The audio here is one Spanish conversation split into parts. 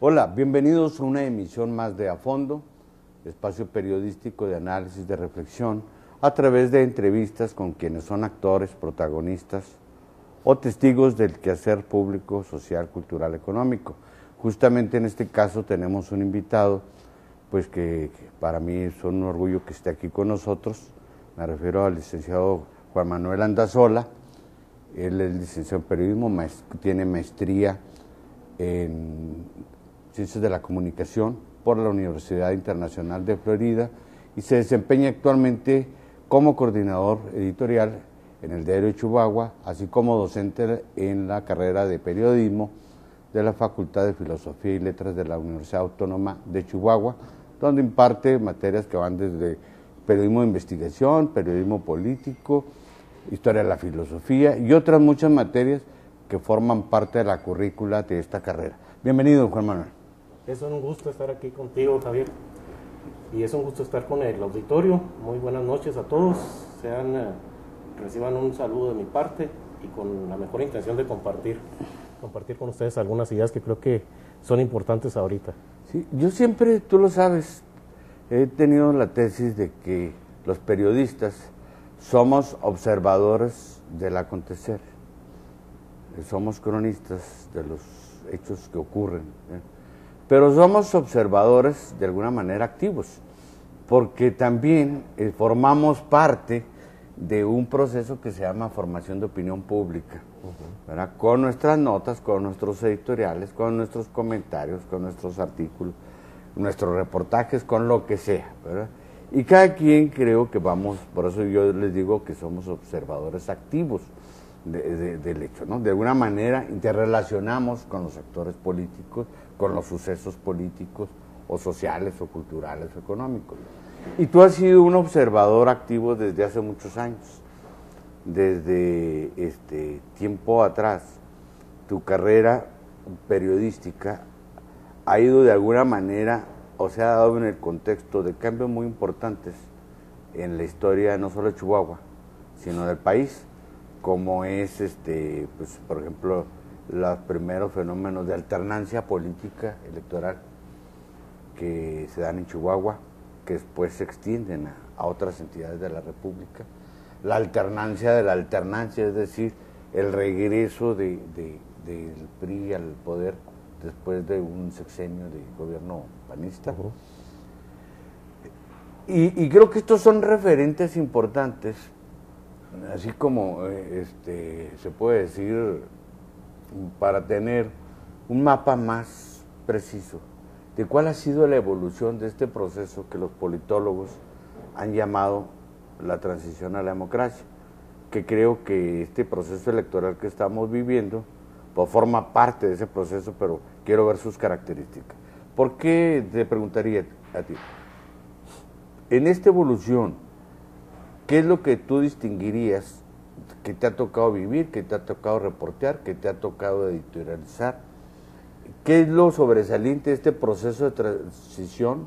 Hola, bienvenidos a una emisión más de A Fondo, espacio periodístico de análisis, de reflexión, a través de entrevistas con quienes son actores, protagonistas o testigos del quehacer público, social, cultural, económico. Justamente en este caso tenemos un invitado, pues que para mí es un orgullo que esté aquí con nosotros. Me refiero al licenciado Juan Manuel Andazola. Él es licenciado en periodismo, tiene maestría en Ciencias de la Comunicación por la Universidad Internacional de Florida y se desempeña actualmente como coordinador editorial en el Diario de Chihuahua, así como docente en la carrera de periodismo de la Facultad de Filosofía y Letras de la Universidad Autónoma de Chihuahua, donde imparte materias que van desde periodismo de investigación, periodismo político, historia de la filosofía y otras muchas materias que forman parte de la currícula de esta carrera. Bienvenido, Juan Manuel. Es un gusto estar aquí contigo, Javier, y es un gusto estar con el auditorio. Muy buenas noches a todos, reciban un saludo de mi parte y con la mejor intención de compartir con ustedes algunas ideas que creo que son importantes ahorita. Sí, yo siempre, tú lo sabes, he tenido la tesis de que los periodistas somos observadores del acontecer, somos cronistas de los hechos que ocurren, pero somos observadores de alguna manera activos, porque también formamos parte de un proceso que se llama formación de opinión pública, ¿verdad? Con nuestras notas, con nuestros editoriales, con nuestros comentarios, con nuestros artículos, nuestros reportajes, con lo que sea, ¿verdad? Y cada quien creo que vamos, por eso yo les digo que somos observadores activos del hecho, ¿no? De alguna manera interrelacionamos con los actores políticos, con los sucesos políticos o sociales o culturales o económicos. Y tú has sido un observador activo desde hace muchos años. Desde tiempo atrás, tu carrera periodística ha ido de alguna manera, o se ha dado en el contexto de cambios muy importantes en la historia no solo de Chihuahua, sino del país, como es, pues, por ejemplo, los primeros fenómenos de alternancia política electoral que se dan en Chihuahua, que después se extienden a otras entidades de la República. La alternancia de la alternancia, es decir, el regreso del PRI al poder después de un sexenio de gobierno panista. Y creo que estos son referentes importantes, así como se puede decir, para tener un mapa más preciso de cuál ha sido la evolución de este proceso que los politólogos han llamado la transición a la democracia, que creo que este proceso electoral que estamos viviendo pues forma parte de ese proceso, pero quiero ver sus características. ¿Por qué? Te preguntaría a ti, en esta evolución, ¿qué es lo que tú distinguirías que te ha tocado vivir, que te ha tocado reportear, que te ha tocado editorializar? ¿Qué es lo sobresaliente de este proceso de transición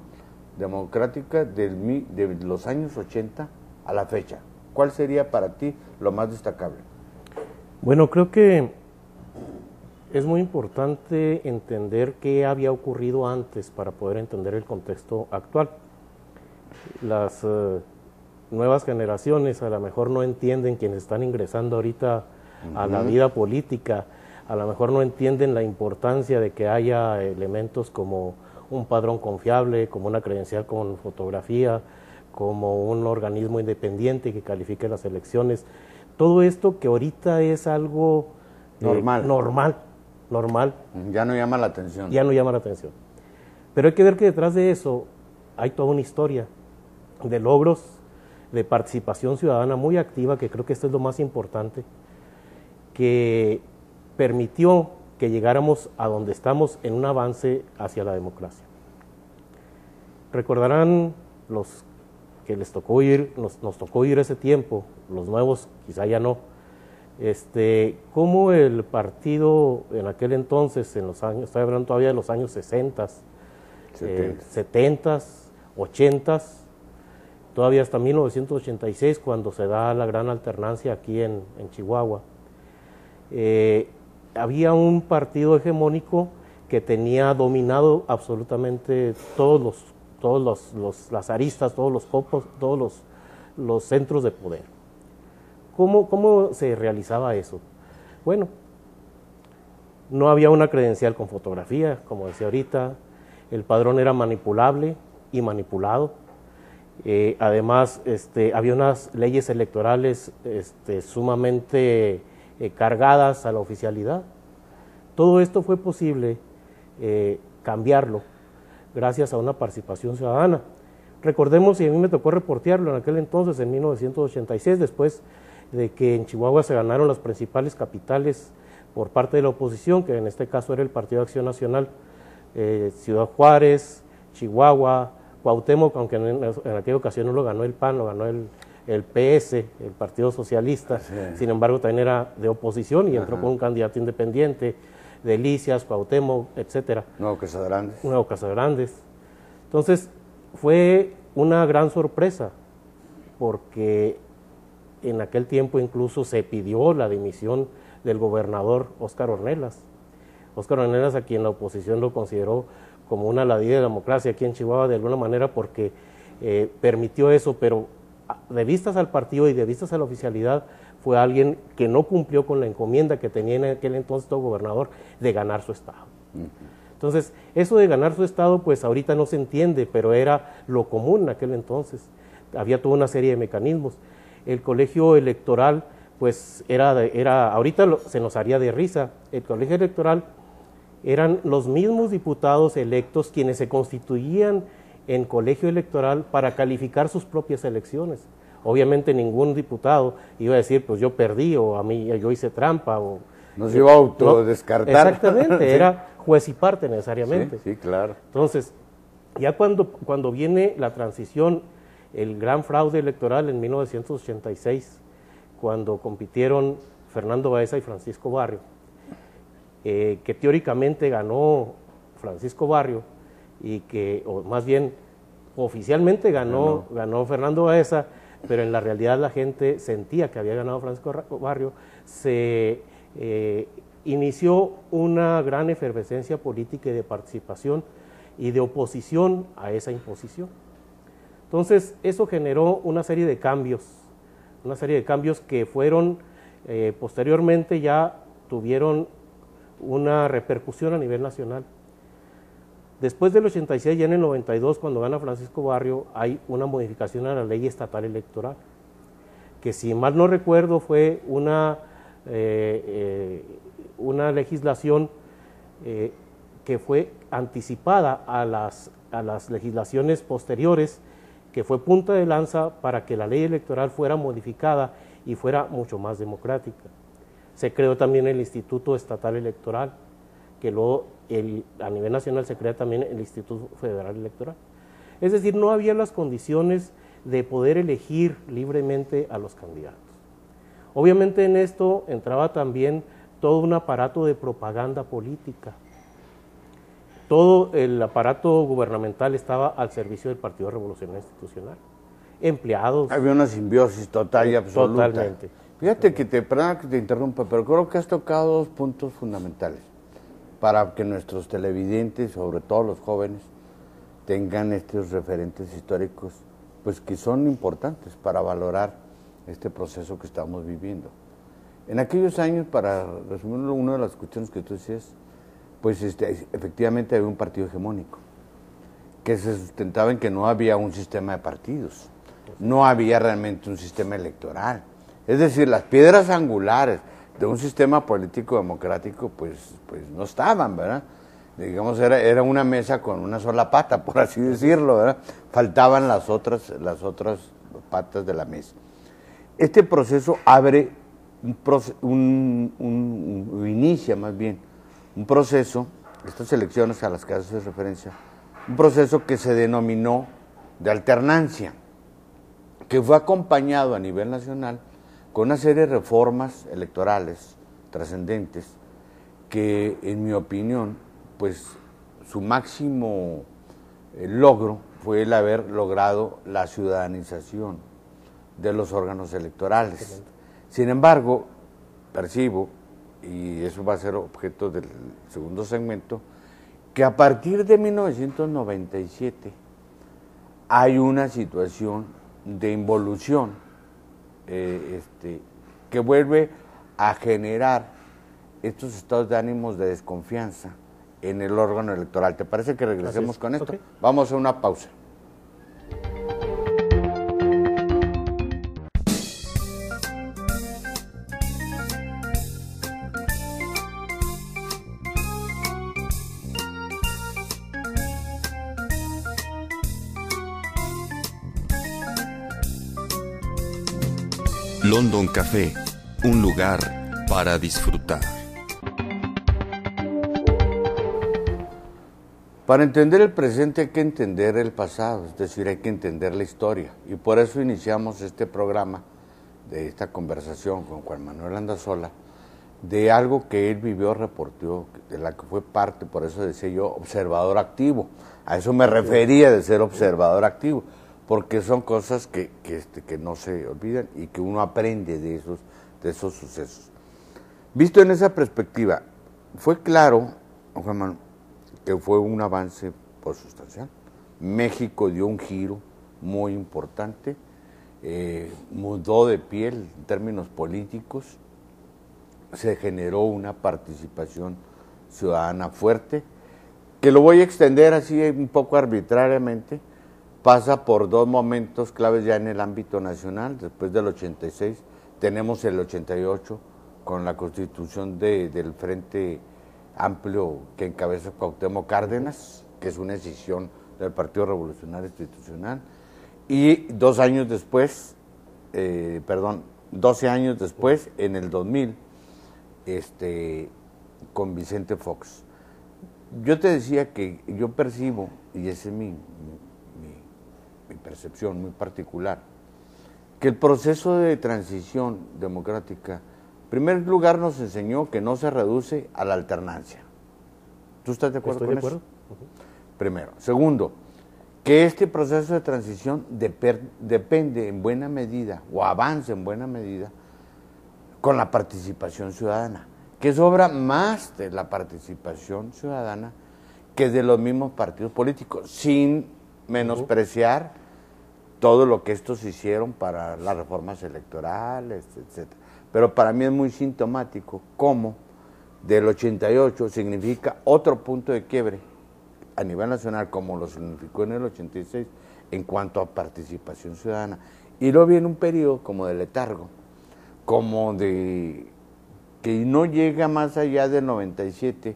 democrática de los años 80 a la fecha? ¿Cuál sería para ti lo más destacable? Bueno, creo que es muy importante entender qué había ocurrido antes para poder entender el contexto actual. Las nuevas generaciones a lo mejor no entienden, quienes están ingresando ahorita a la vida política, a lo mejor no entienden la importancia de que haya elementos como un padrón confiable, como una credencial con fotografía, como un organismo independiente que califique las elecciones. Todo esto que ahorita es algo normal. Ya no llama la atención. Ya no llama la atención. Pero hay que ver que detrás de eso hay toda una historia de logros, de participación ciudadana muy activa, que creo que esto es lo más importante, que permitió que llegáramos a donde estamos en un avance hacia la democracia. Recordarán los que les tocó ir, nos tocó ir ese tiempo, los nuevos quizá ya no, cómo el partido en aquel entonces, en los años, estoy hablando todavía de los años 60, 70, 80, todavía hasta 1986, cuando se da la gran alternancia aquí en Chihuahua, había un partido hegemónico que tenía dominado absolutamente todas las aristas, todos los copos, todos los centros de poder. ¿Cómo se realizaba eso? Bueno, no había una credencial con fotografía, como decía ahorita, el padrón era manipulable y manipulado. Además, había unas leyes electorales sumamente cargadas a la oficialidad. Todo esto fue posible cambiarlo gracias a una participación ciudadana. Recordemos, y a mí me tocó reportearlo en aquel entonces, en 1986, después de que en Chihuahua se ganaron las principales capitales por parte de la oposición, que en este caso era el Partido de Acción Nacional, Ciudad Juárez, Chihuahua, Cuauhtémoc, aunque en aquella ocasión no lo ganó el PAN, lo ganó el PS, el Partido Socialista, sí. Sin embargo también era de oposición y entró con un candidato independiente, Delicias, Cuauhtémoc, etcétera. Nuevo Casagrandes. Nuevo Casagrandes. Entonces, fue una gran sorpresa, porque en aquel tiempo incluso se pidió la dimisión del gobernador Óscar Ornelas. Óscar Ornelas, a quien la oposición lo consideró como una ladilla de democracia aquí en Chihuahua de alguna manera, porque permitió eso, pero de vistas al partido y de vistas a la oficialidad, fue alguien que no cumplió con la encomienda que tenía en aquel entonces todo gobernador de ganar su estado. Entonces, eso de ganar su estado, pues ahorita no se entiende, pero era lo común en aquel entonces. Había toda una serie de mecanismos. El colegio electoral, pues ahorita se nos haría de risa. El colegio electoral eran los mismos diputados electos quienes se constituían en colegio electoral para calificar sus propias elecciones. Obviamente ningún diputado iba a decir, pues yo perdí, o a mí yo hice trampa, o... No se iba a autodescartar. Exactamente, sí. Era juez y parte necesariamente. Sí, claro. Entonces, ya cuando viene la transición, el gran fraude electoral en 1986, cuando compitieron Fernando Baeza y Francisco Barrio, que teóricamente ganó Francisco Barrio, o más bien oficialmente ganó Fernando Baeza, pero en la realidad la gente sentía que había ganado Francisco Barrio, se inició una gran efervescencia política y de participación y de oposición a esa imposición. Entonces, eso generó una serie de cambios que fueron, posteriormente ya tuvieron una repercusión a nivel nacional. Después del 86, ya en el 92, cuando gana Francisco Barrio, hay una modificación a la ley estatal electoral, que si mal no recuerdo fue una legislación que fue anticipada a las legislaciones posteriores, que fue punta de lanza para que la ley electoral fuera modificada y fuera mucho más democrática. Se creó también el Instituto Estatal Electoral, que luego a nivel nacional se crea también el Instituto Federal Electoral. Es decir, no había las condiciones de poder elegir libremente a los candidatos. Obviamente en esto entraba también todo un aparato de propaganda política. Todo el aparato gubernamental estaba al servicio del Partido Revolucionario Institucional. Empleados. Había una simbiosis total y absoluta. Totalmente. Fíjate perdona que te interrumpa, pero creo que has tocado dos puntos fundamentales para que nuestros televidentes, sobre todo los jóvenes, tengan estos referentes históricos, pues que son importantes para valorar este proceso que estamos viviendo. En aquellos años, para resumirlo, una de las cuestiones que tú decías, pues efectivamente había un partido hegemónico, que se sustentaba en que no había un sistema de partidos, no había realmente un sistema electoral. Es decir, las piedras angulares de un sistema político democrático pues no estaban, ¿verdad? Digamos, era una mesa con una sola pata, por así decirlo, ¿verdad? Faltaban las otras patas de la mesa. Este proceso inicia más bien un proceso, estas elecciones a las que haces referencia, un proceso que se denominó de alternancia. que fue acompañado a nivel nacional con una serie de reformas electorales trascendentes que, en mi opinión, pues su máximo logro fue el haber logrado la ciudadanización de los órganos electorales. Excelente. Sin embargo, percibo, y eso va a ser objeto del segundo segmento, que a partir de 1997 hay una situación de involución que vuelve a generar estos estados de ánimos de desconfianza en el órgano electoral. ¿Te parece que regresemos con esto? Okay. Vamos a una pausa. London Café, un lugar para disfrutar. Para entender el presente hay que entender el pasado, es decir, hay que entender la historia. Y por eso iniciamos este programa, de esta conversación con Juan Manuel Andazola, de algo que él vivió, reportó, de la que fue parte, por eso decía yo, observador activo. A eso me refería de ser observador activo, porque son cosas que no se olvidan y que uno aprende de esos sucesos. Visto en esa perspectiva, fue claro, Juan Manuel, que fue un avance sustancial. México dio un giro muy importante, mudó de piel en términos políticos, se generó una participación ciudadana fuerte, que lo voy a extender así un poco arbitrariamente. Pasa por dos momentos claves ya en el ámbito nacional. Después del 86 tenemos el 88 con la constitución del Frente Amplio que encabeza Cuauhtémoc Cárdenas, que es una decisión del Partido Revolucionario Institucional, y 12 años después, en el 2000, con Vicente Fox. Yo te decía que yo percibo, y ese es mi percepción muy particular, que el proceso de transición democrática, en primer lugar, nos enseñó que no se reduce a la alternancia. ¿Tú estás de acuerdo con eso? Estoy de acuerdo. Primero. Segundo, que este proceso de transición depende en buena medida, o avanza en buena medida, con la participación ciudadana, que sobra más de la participación ciudadana que de los mismos partidos políticos, sin menospreciar todo lo que estos hicieron para las reformas electorales, etcétera. Pero para mí es muy sintomático cómo del 88 significa otro punto de quiebre a nivel nacional, como lo significó en el 86, en cuanto a participación ciudadana. Y luego viene un periodo como de letargo, como de que no llega más allá del 97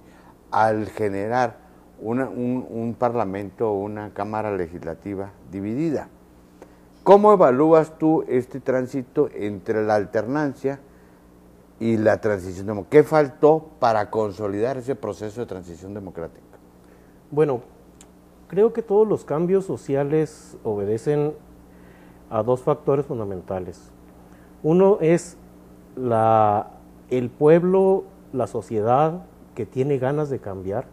al generar un parlamento o una cámara legislativa dividida. ¿Cómo evalúas tú este tránsito entre la alternancia y la transición democrática? ¿Qué faltó para consolidar ese proceso de transición democrática? Bueno, creo que todos los cambios sociales obedecen a dos factores fundamentales. Uno es el pueblo, la sociedad que tiene ganas de cambiar,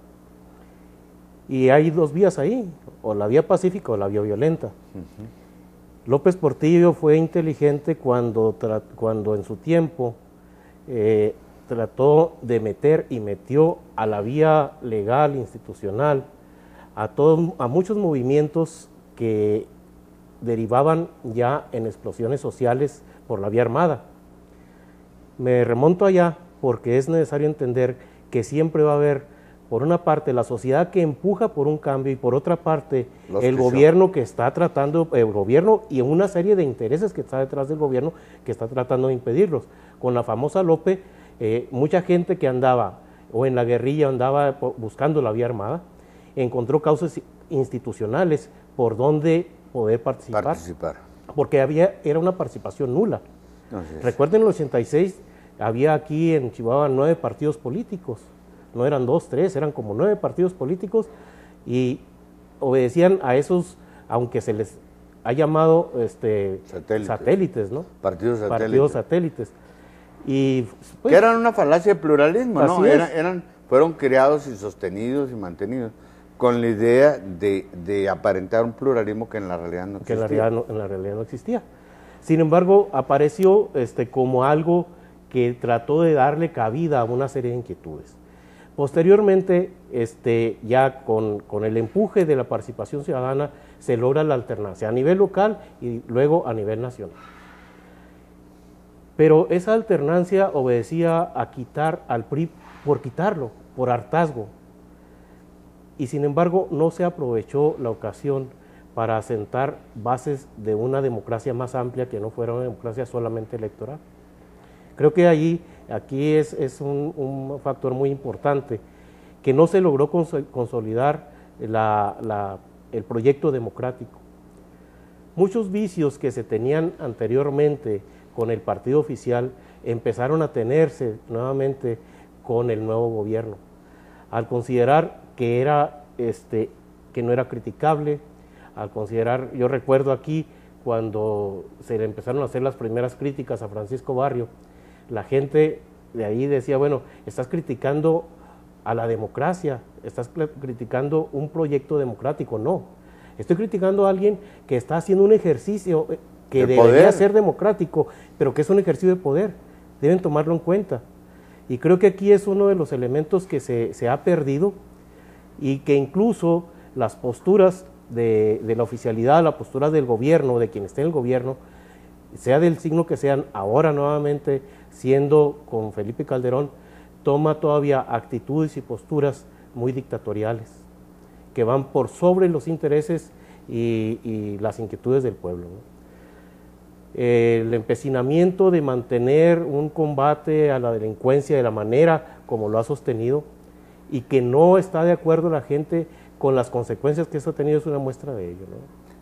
y hay dos vías ahí, o la vía pacífica o la vía violenta. López Portillo fue inteligente cuando en su tiempo trató de meter y metió a la vía legal, institucional, a muchos movimientos que derivaban ya en explosiones sociales por la vía armada. Me remonto allá porque es necesario entender que siempre va a haber, por una parte, la sociedad que empuja por un cambio y por otra parte, el gobierno que está tratando, el gobierno y una serie de intereses que está detrás del gobierno que está tratando de impedirlos. Con la famosa Lope, mucha gente que andaba o en la guerrilla andaba buscando la vía armada, encontró causas institucionales por donde poder participar. Porque era una participación nula. Recuerden, en el 86 había aquí en Chihuahua 9 partidos políticos. No eran 2, 3, eran como 9 partidos políticos y obedecían a esos, aunque se les ha llamado satélites, ¿no? Partidos satélites. Partidos satélites. Y, pues, que eran una falacia de pluralismo, ¿no? Es. Fueron creados y sostenidos y mantenidos con la idea de aparentar un pluralismo que en la realidad no existía. Que en la realidad no existía. Sin embargo, apareció como algo que trató de darle cabida a una serie de inquietudes. Posteriormente, ya con el empuje de la participación ciudadana, se logra la alternancia a nivel local y luego a nivel nacional. Pero esa alternancia obedecía a quitar al PRI por quitarlo, por hartazgo. Y sin embargo, no se aprovechó la ocasión para asentar bases de una democracia más amplia que no fuera una democracia solamente electoral. Creo que aquí es un factor muy importante, que no se logró consolidar el proyecto democrático. Muchos vicios que se tenían anteriormente con el partido oficial empezaron a tenerse nuevamente con el nuevo gobierno, al considerar que no era criticable, al considerar, yo recuerdo aquí cuando se le empezaron a hacer las primeras críticas a Francisco Barrio, la gente de ahí decía, bueno, estás criticando a la democracia, estás criticando un proyecto democrático. No, estoy criticando a alguien que está haciendo un ejercicio que debería ser democrático, pero que es un ejercicio de poder, deben tomarlo en cuenta. Y creo que aquí es uno de los elementos que se ha perdido y que incluso las posturas de la oficialidad, las posturas del gobierno, de quien esté en el gobierno, sea del signo que sean, ahora nuevamente siendo con Felipe Calderón, toma todavía actitudes y posturas muy dictatoriales, que van por sobre los intereses y las inquietudes del pueblo, ¿no? El empecinamiento de mantener un combate a la delincuencia de la manera como lo ha sostenido y que no está de acuerdo la gente con las consecuencias que eso ha tenido es una muestra de ello, ¿no?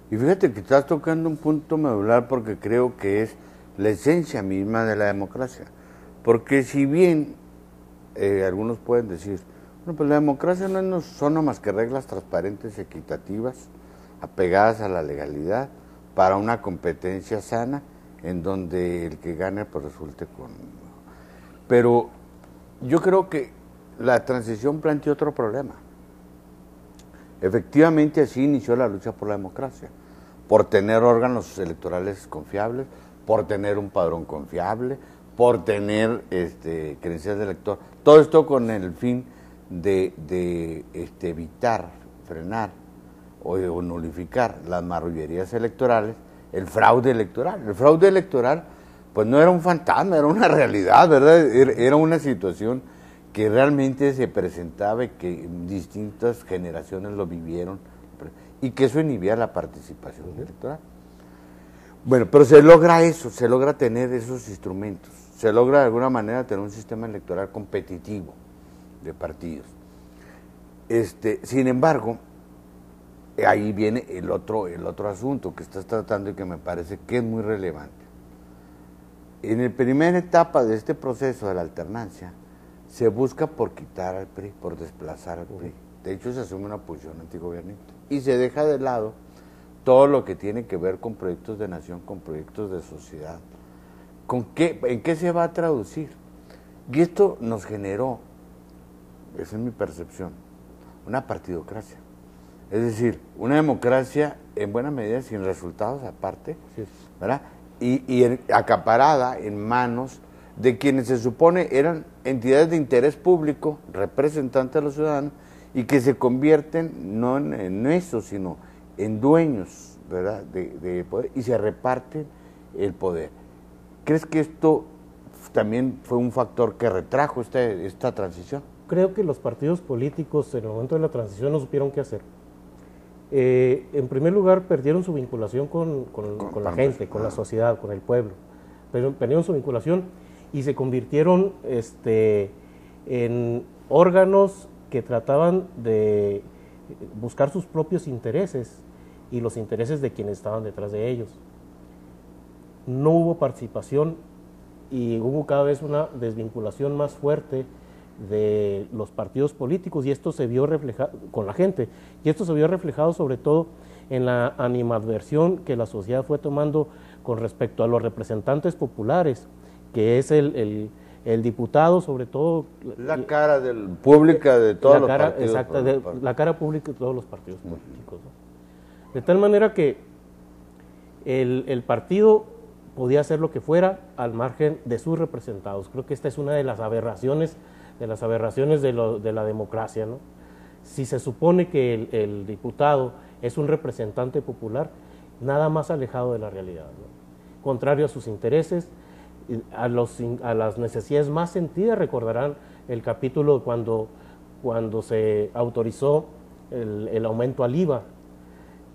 Y fíjate que estás tocando un punto medular porque creo que es la esencia misma de la democracia. Porque si bien algunos pueden decir, bueno, pues la democracia no son más que reglas transparentes, equitativas, apegadas a la legalidad, para una competencia sana, en donde el que gane pues resulte con... Pero yo creo que la transición planteó otro problema. Efectivamente así inició la lucha por la democracia, por tener órganos electorales confiables, por tener un padrón confiable, por tener credenciales de elector. Todo esto con el fin de evitar, frenar o nulificar las marrullerías electorales, el fraude electoral. El fraude electoral pues no era un fantasma, era una realidad, ¿verdad? Era una situación que realmente se presentaba y que distintas generaciones lo vivieron y que eso inhibía la participación electoral. Bueno, pero se logra eso, se logra tener esos instrumentos, se logra de alguna manera tener un sistema electoral competitivo de partidos. Sin embargo, ahí viene el otro asunto que estás tratando y que me parece que es muy relevante. En la primera etapa de este proceso de la alternancia, se busca por quitar al PRI, por desplazar al PRI. De hecho, se asume una posición antigobernista. Y se deja de lado todo lo que tiene que ver con proyectos de nación, con proyectos de sociedad. ¿En qué se va a traducir? Y esto nos generó, esa es mi percepción, una partidocracia. Es decir, una democracia en buena medida sin resultados aparte, ¿verdad? Y acaparada en manos de quienes se supone eran entidades de interés público, representantes de los ciudadanos, y que se convierten no en eso, sino en dueños, ¿verdad?, de poder, y se reparten el poder. ¿Crees que esto también fue un factor que retrajo esta transición? Creo que los partidos políticos en el momento de la transición no supieron qué hacer. En primer lugar, perdieron su vinculación con la gente, con la sociedad, con el pueblo. Perdieron su vinculación y se convirtieron en órganos que trataban de buscar sus propios intereses y los intereses de quienes estaban detrás de ellos. No hubo participación y hubo cada vez una desvinculación más fuerte de los partidos políticos y esto se vio reflejado con la gente y esto se vio reflejado sobre todo en la animadversión que la sociedad fue tomando con respecto a los representantes populares, que es el diputado, sobre todo... La cara pública de todos los partidos. Exacto, la cara pública de todos los partidos políticos, ¿no? De tal manera que el partido podía hacer lo que fuera al margen de sus representados. Creo que esta es una de las aberraciones de la democracia, ¿no? Si se supone que el diputado es un representante popular, nada más alejado de la realidad, ¿no? Contrario a sus intereses, a las necesidades más sentidas. Recordarán el capítulo cuando se autorizó el aumento al IVA,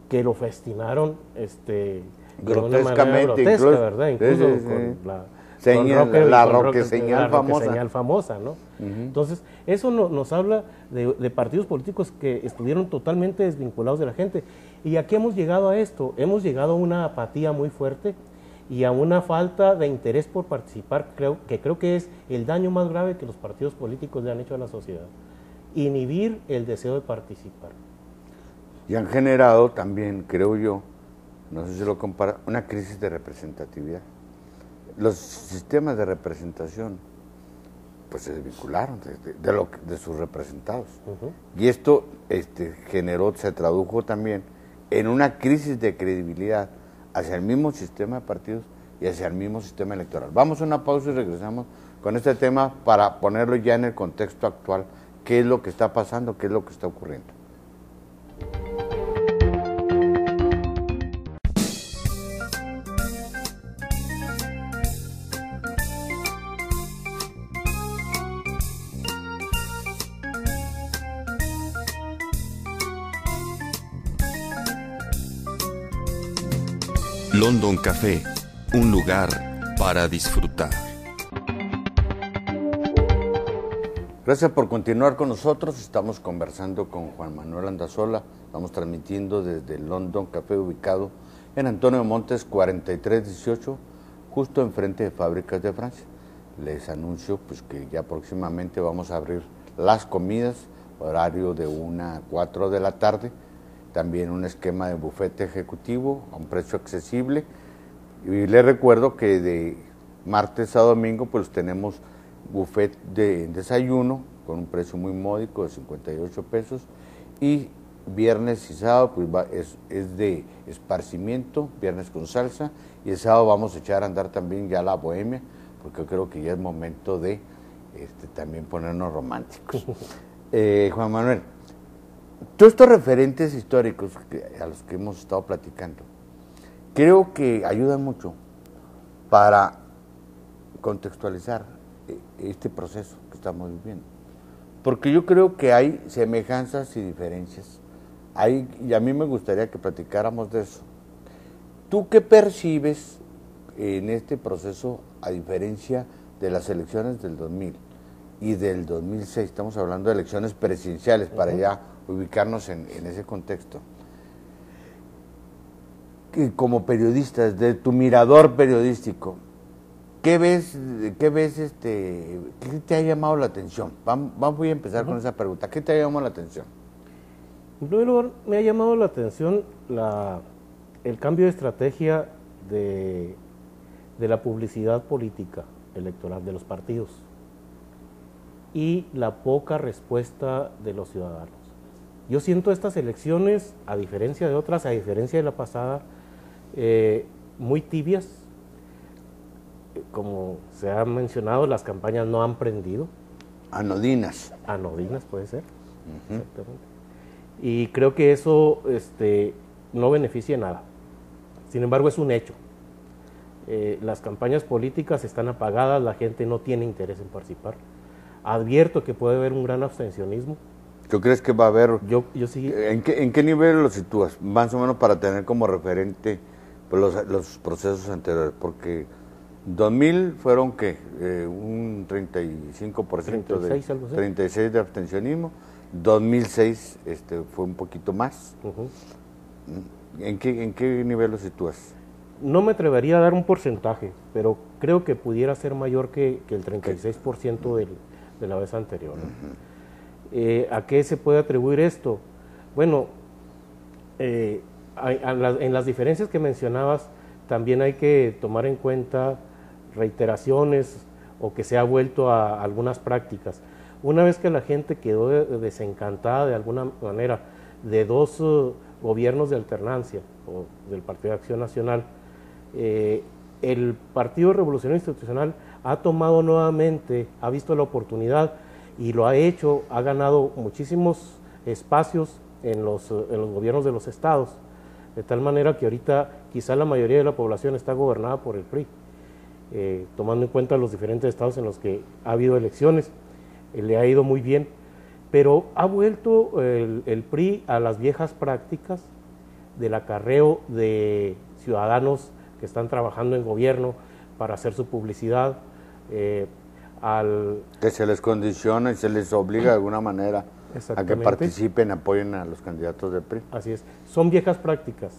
que lo festinaron grotescamente, grotesca, ¿verdad? Incluso sí, sí, con sí. La Roque señal famosa, ¿no? Entonces, eso nos habla de partidos políticos que estuvieron totalmente desvinculados de la gente. ¿Y a qué hemos llegado a esto? Hemos llegado a una apatía muy fuerte y a una falta de interés por participar, creo que es el daño más grave que los partidos políticos le han hecho a la sociedad. Inhibir el deseo de participar. Y han generado también, creo yo, no sé si lo compara, una crisis de representatividad. Los sistemas de representación pues se desvincularon de sus representados. Y esto se tradujo también en una crisis de credibilidad hacia el mismo sistema de partidos y hacia el mismo sistema electoral. Vamos a una pausa y regresamos con este tema para ponerlo ya en el contexto actual, qué es lo que está pasando, qué es lo que está ocurriendo. London Café, un lugar para disfrutar. Gracias por continuar con nosotros. Estamos conversando con Juan Manuel Andazola. Estamos transmitiendo desde London Café, ubicado en Antonio Montes 4318, justo enfrente de Fábricas de Francia. Les anuncio pues que ya próximamente vamos a abrir las comidas, horario de 1 a 4 de la tarde. También un esquema de bufete ejecutivo a un precio accesible. Y les recuerdo que de martes a domingo pues tenemos buffet de desayuno con un precio muy módico de 58 pesos. Y viernes y sábado pues es de esparcimiento, viernes con salsa. Y el sábado vamos a echar a andar también ya la bohemia, porque creo que ya es momento de también ponernos románticos. Juan Manuel, todos estos referentes históricos a los que hemos estado platicando, creo que ayudan mucho para contextualizar este proceso que estamos viviendo. Porque yo creo que hay semejanzas y diferencias. Y a mí me gustaría que platicáramos de eso. ¿Tú qué percibes en este proceso a diferencia de las elecciones del 2000 y del 2006? Estamos hablando de elecciones presidenciales para ya ubicarnos en ese contexto. Que como periodista, desde tu mirador periodístico, ¿qué te ha llamado la atención? Voy a empezar con esa pregunta. ¿Qué te ha llamado la atención? En primer lugar, me ha llamado la atención el cambio de estrategia de la publicidad política electoral de los partidos y la poca respuesta de los ciudadanos. Yo siento estas elecciones, a diferencia de otras, a diferencia de la pasada, muy tibias. Como se ha mencionado, las campañas no han prendido. Anodinas. Anodinas puede ser, exactamente. Y creo que eso no beneficia nada. Sin embargo, es un hecho. Las campañas políticas están apagadas, la gente no tiene interés en participar. Advierto que puede haber un gran abstencionismo. ¿Tú crees que va a haber? Yo sí. ¿En qué nivel lo sitúas? Más o menos para tener como referente pues, los procesos anteriores. Porque 2000 fueron, ¿qué? Un 35%, 36 de abstencionismo. 2006 fue un poquito más. ¿En qué nivel lo sitúas? No me atrevería a dar un porcentaje, pero creo que pudiera ser mayor que el 36% de la vez anterior, ¿no? ¿A qué se puede atribuir esto? Bueno, En las diferencias que mencionabas, también hay que tomar en cuenta reiteraciones o que se ha vuelto a algunas prácticas. Una vez que la gente quedó desencantada de alguna manera de dos gobiernos de alternancia o del Partido de Acción Nacional, el Partido Revolucionario Institucional ha tomado nuevamente, ha visto la oportunidad y lo ha hecho, ha ganado muchísimos espacios en los gobiernos de los estados, de tal manera que ahorita quizá la mayoría de la población está gobernada por el PRI, tomando en cuenta los diferentes estados en los que ha habido elecciones, le ha ido muy bien, pero ha vuelto el PRI a las viejas prácticas del acarreo de ciudadanos que están trabajando en gobierno para hacer su publicidad, que se les condiciona y se les obliga de alguna manera a que participen, apoyen a los candidatos del PRI. Así es, son viejas prácticas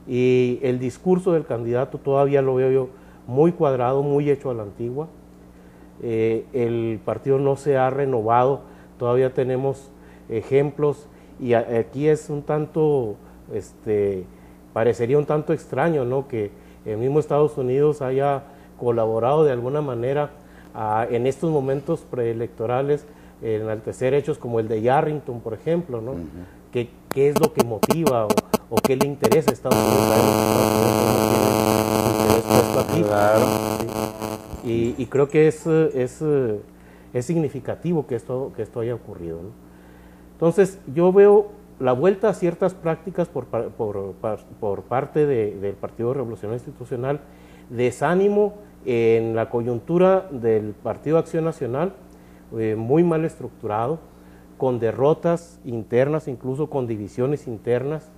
y el discurso del candidato todavía lo veo yo muy cuadrado, muy hecho a la antigua. El partido no se ha renovado, todavía tenemos ejemplos y aquí es un tanto, parecería un tanto extraño, ¿no?, que el mismo Estados Unidos haya colaborado de alguna manera en estos momentos preelectorales en enaltecer hechos como el de Yarrington, por ejemplo, ¿no? ¿Qué es lo que motiva o qué le interesa a Estados Unidos? Aquí. Claro. ¿Sí? Y creo que es significativo que esto haya ocurrido, ¿no? Entonces, yo veo la vuelta a ciertas prácticas por parte del Partido Revolucionario Institucional, desánimo en la coyuntura del Partido Acción Nacional, muy mal estructurado, con derrotas internas, incluso con divisiones internas,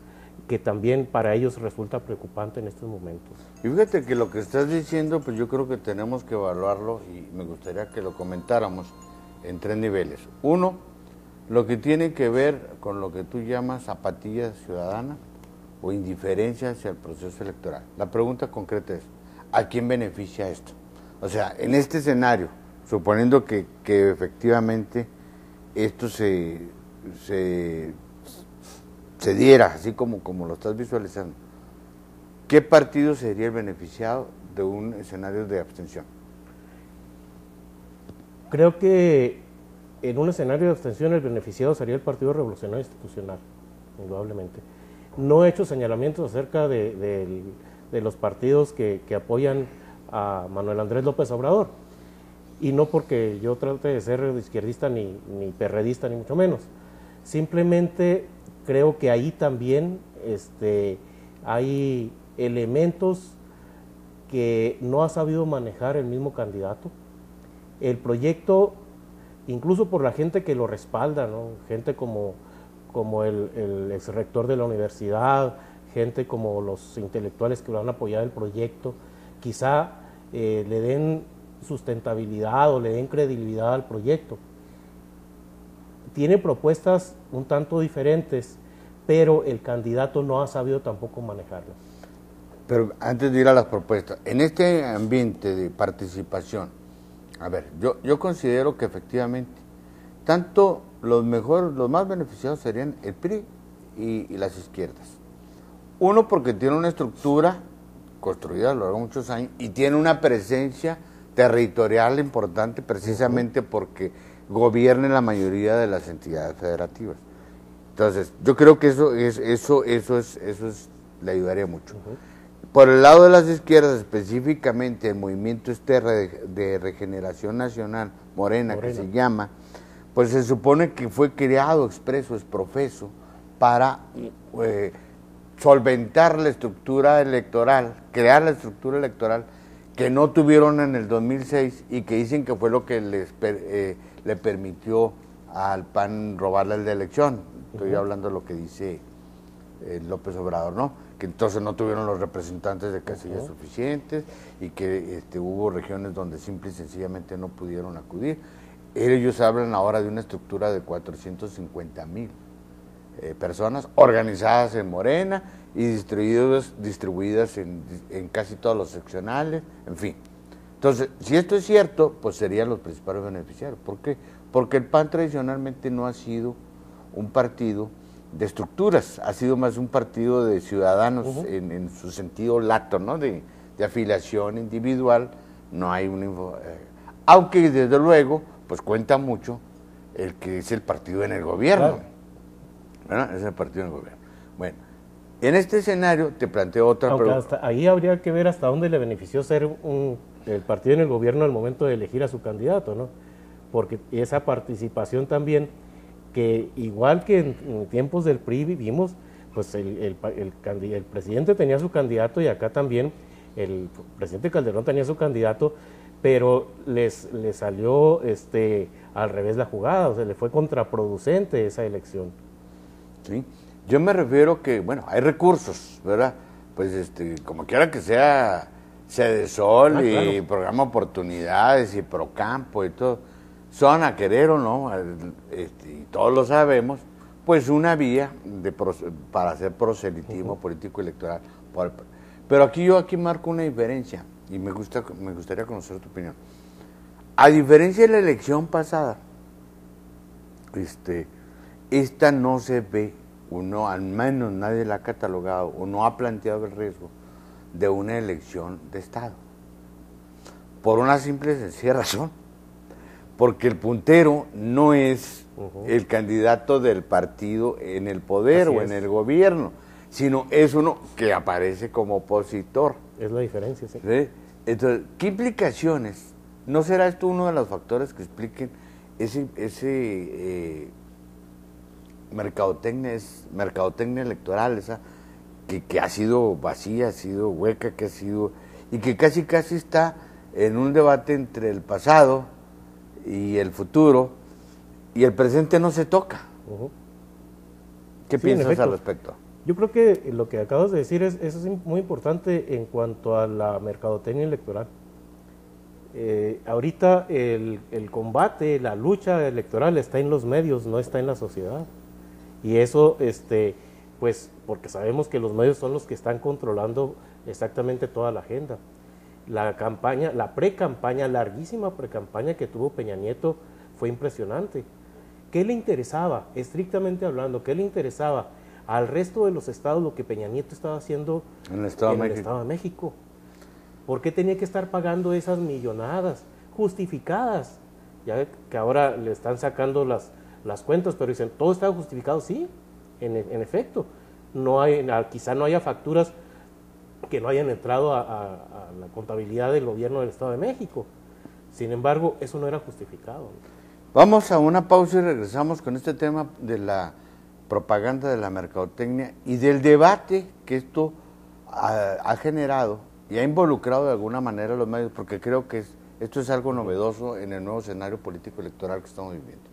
que también para ellos resulta preocupante en estos momentos. Y fíjate que lo que estás diciendo, pues yo creo que tenemos que evaluarlo y me gustaría que lo comentáramos en 3 niveles. Uno, lo que tiene que ver con lo que tú llamas apatía ciudadana o indiferencia hacia el proceso electoral. La pregunta concreta es, ¿a quién beneficia esto? O sea, en este escenario, suponiendo que efectivamente esto se diera, así como lo estás visualizando, ¿qué partido sería el beneficiado de un escenario de abstención? Creo que en un escenario de abstención el beneficiado sería el Partido Revolucionario Institucional, indudablemente. No he hecho señalamientos acerca de los partidos que apoyan a Manuel Andrés López Obrador, y no porque yo trate de ser izquierdista ni perredista, ni mucho menos. Simplemente creo que ahí también hay elementos que no ha sabido manejar el mismo candidato. El proyecto, incluso por la gente que lo respalda, ¿no?, gente como el exrector de la universidad, gente como los intelectuales que lo han apoyado el proyecto, quizá le den sustentabilidad o le den credibilidad al proyecto. Tiene propuestas un tanto diferentes, pero el candidato no ha sabido tampoco manejarlas. Pero antes de ir a las propuestas, en este ambiente de participación, a ver, yo considero que efectivamente, tanto los más beneficiados serían el PRI y las izquierdas. Uno, porque tiene una estructura construida a lo largo de muchos años y tiene una presencia territorial importante, precisamente porque gobierna la mayoría de las entidades federativas. Entonces, yo creo que eso le ayudaría mucho. Por el lado de las izquierdas, específicamente el movimiento de regeneración nacional, Morena, que se llama, pues se supone que fue creado expreso, exprofeso, para solventar la estructura electoral, crear la estructura electoral que no tuvieron en el 2006 y que dicen que fue lo que le permitió al PAN robarle la elección. Estoy hablando de lo que dice López Obrador, ¿no? Que entonces no tuvieron los representantes de casillas suficientes y que hubo regiones donde simple y sencillamente no pudieron acudir. Ellos hablan ahora de una estructura de 450,000 personas organizadas en Morena y distribuidas en casi todos los seccionales, en fin. Entonces, si esto es cierto, pues serían los principales beneficiarios. ¿Por qué? Porque el PAN tradicionalmente no ha sido un partido de estructuras, ha sido más un partido de ciudadanos en su sentido lato, ¿no? De afiliación individual, no hay aunque desde luego, pues cuenta mucho el que es el partido en el gobierno, ¿verdad? Es el partido en el gobierno. Bueno, en este escenario te planteo otra pregunta. Hasta ahí habría que ver hasta dónde le benefició ser el partido en el gobierno al momento de elegir a su candidato, ¿no? Porque esa participación también, que igual que en tiempos del PRI vivimos, pues el presidente tenía su candidato y acá también el presidente Calderón tenía su candidato, pero les salió al revés la jugada, o sea, le fue contraproducente esa elección. Sí, yo me refiero que, bueno, hay recursos, ¿verdad? Pues como quiera que sea, Sedesol y claro. Programa Oportunidades y Procampo y todo, son a querer o no, y todos lo sabemos, pues una vía para hacer proselitismo político electoral. Pero aquí marco una diferencia y me gustaría conocer tu opinión. A diferencia de la elección pasada, esta no se ve, uno al menos nadie la ha catalogado o no ha planteado el riesgo de una elección de Estado. Por una simple y sencilla razón. Porque el puntero no es el candidato del partido en el poder o en el gobierno, sino es uno que aparece como opositor. Es la diferencia, sí. ¿Sí? Entonces, ¿qué implicaciones? ¿No será esto uno de los factores que expliquen ese mercadotecnia electoral, esa que ha sido vacía, ha sido hueca, y que casi está en un debate entre el pasado y el futuro, y el presente no se toca? ¿Qué piensas al respecto? Yo creo que lo que acabas de decir eso es muy importante en cuanto a la mercadotecnia electoral. Ahorita el combate, la lucha electoral está en los medios, no está en la sociedad. Y eso, pues, porque sabemos que los medios son los que están controlando exactamente toda la agenda. La campaña, la pre-campaña, larguísima pre-campaña que tuvo Peña Nieto fue impresionante. ¿Qué le interesaba, estrictamente hablando, qué le interesaba al resto de los estados lo que Peña Nieto estaba haciendo en el Estado de México? ¿Por qué tenía que estar pagando esas millonadas justificadas? Ya que ahora le están sacando las cuentas, pero dicen, ¿todo está justificado? Sí, en efecto. Quizá no haya facturas que no hayan entrado a la contabilidad del gobierno del Estado de México. Sin embargo, eso no era justificado. Vamos a una pausa y regresamos con este tema de la propaganda, de la mercadotecnia y del debate que esto ha generado y ha involucrado de alguna manera a los medios, porque creo que esto es algo novedoso en el nuevo escenario político electoral que estamos viviendo.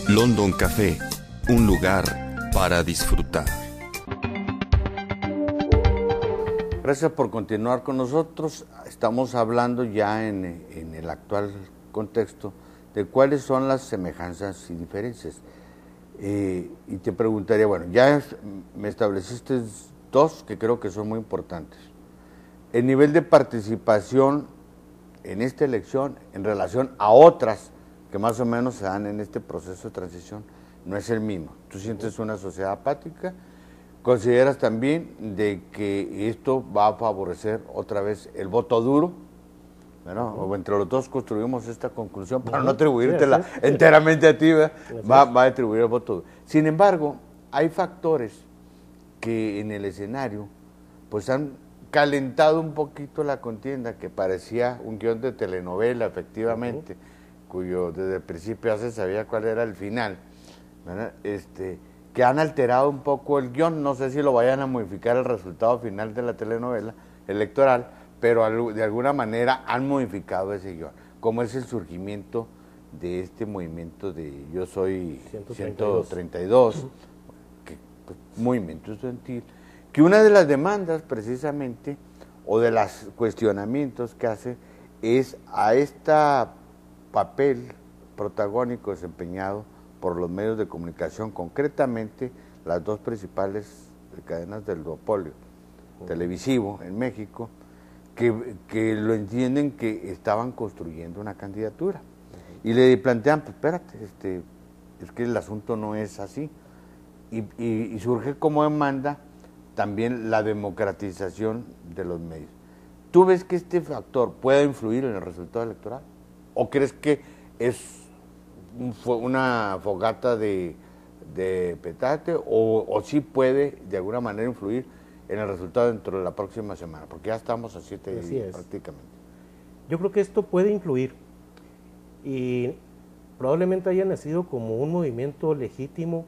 London Café, un lugar para disfrutar. Gracias por continuar con nosotros. Estamos hablando ya en el actual contexto de cuáles son las semejanzas y diferencias. Y te preguntaría, bueno, ya me estableciste dos que creo que son muy importantes. El nivel de participación en esta elección en relación a otras que más o menos se dan en este proceso de transición no es el mismo. Tú sientes una sociedad apática. ¿Consideras también de que esto va a favorecer otra vez el voto duro? Bueno, o entre los dos construimos esta conclusión para no atribuírtela enteramente a ti, va a atribuir el voto duro. Sin embargo, hay factores que en el escenario pues han calentado un poquito la contienda, que parecía un guión de telenovela, efectivamente, cuyo desde el principio ya se sabía cuál era el final, ¿verdad? Que han alterado un poco el guión. No sé si lo vayan a modificar el resultado final de la telenovela electoral, pero de alguna manera han modificado ese guión, como es el surgimiento de este movimiento de Yo Soy 132, movimiento estudiantil, que una de las demandas precisamente, o de los cuestionamientos que hace, es a esta papel protagónico desempeñado por los medios de comunicación, concretamente las dos principales cadenas del duopolio televisivo en México, que lo entienden que estaban construyendo una candidatura. Y le plantean, pues espérate, es que el asunto no es así. Y surge como demanda también la democratización de los medios. ¿Tú ves que este factor puede influir en el resultado electoral? ¿O crees que es una fogata de petate? ¿O sí puede de alguna manera influir en el resultado dentro de la próxima semana? Porque ya estamos a 7 días prácticamente. Yo creo que esto puede influir y probablemente haya nacido como un movimiento legítimo.